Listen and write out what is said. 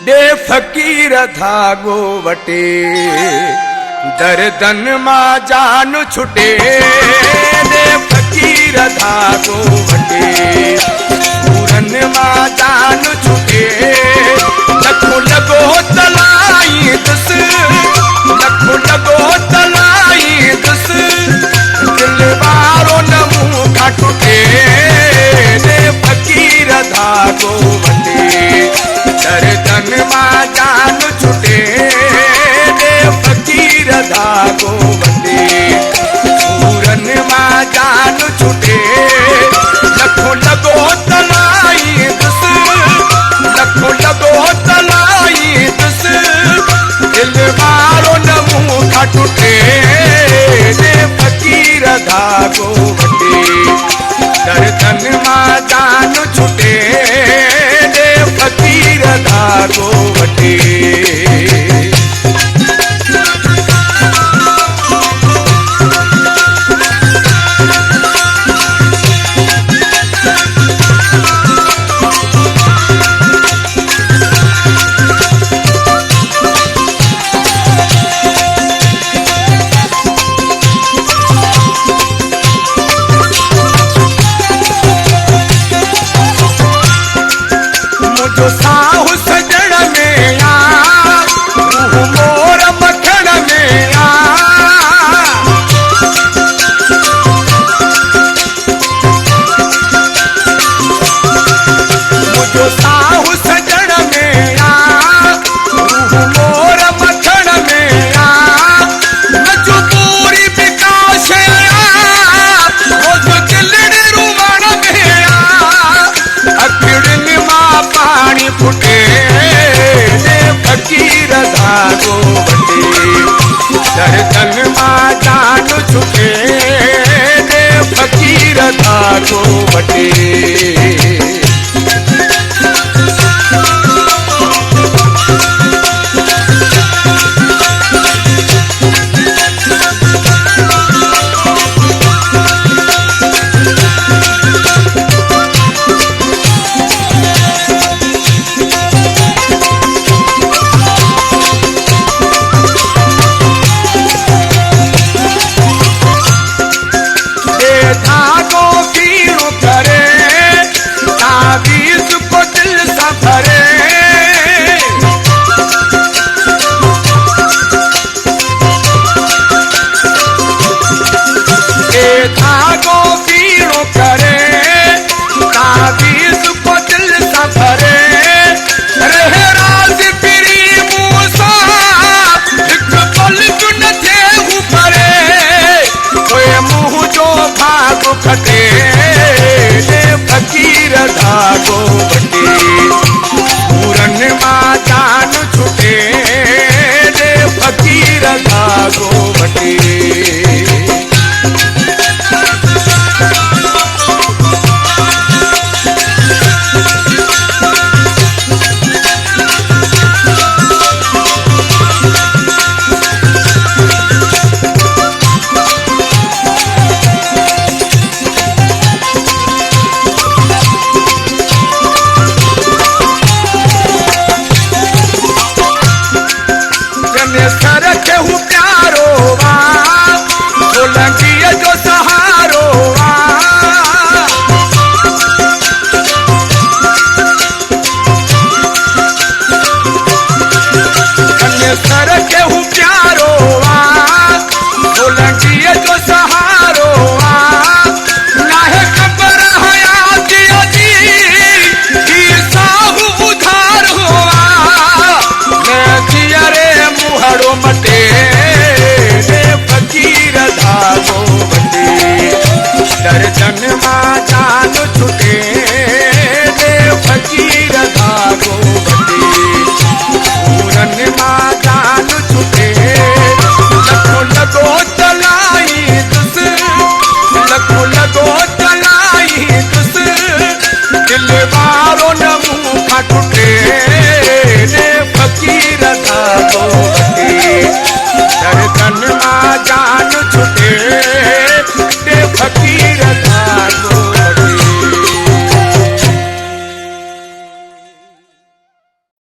दे फकीर धागो वटे दर्दन मां जान छुटे दे फकीर धागो वटे पूरन मां जान छुटे लखो लगो तलाई दुस लखो लगो तलाई दुस दिल वारो न मुंह का टूटे दे फकीर धागो वटे दर्दन मां जान छुटे दे फकीर धागो वटे पूरन मां जान छुटे लखो लगो तलाई दुस लखो लगो तलाई दुस दिल वारो न मुंह का टूटे दे फकीर धागो वटे दर्दन मां जान छुटे दे फकीर धागो वटे मुझो साहु सजण में आ मोर मखण में आ मुझो साहु सजण में आ मोर मखण में आ मुझो पूरी विकास आ मुझो दिलड़ रुवण में आ अखिड़न मां पानी फुटे दे फकीर धागो वटे दर्दन मां जान छुटे दे फकीर धागो वटे।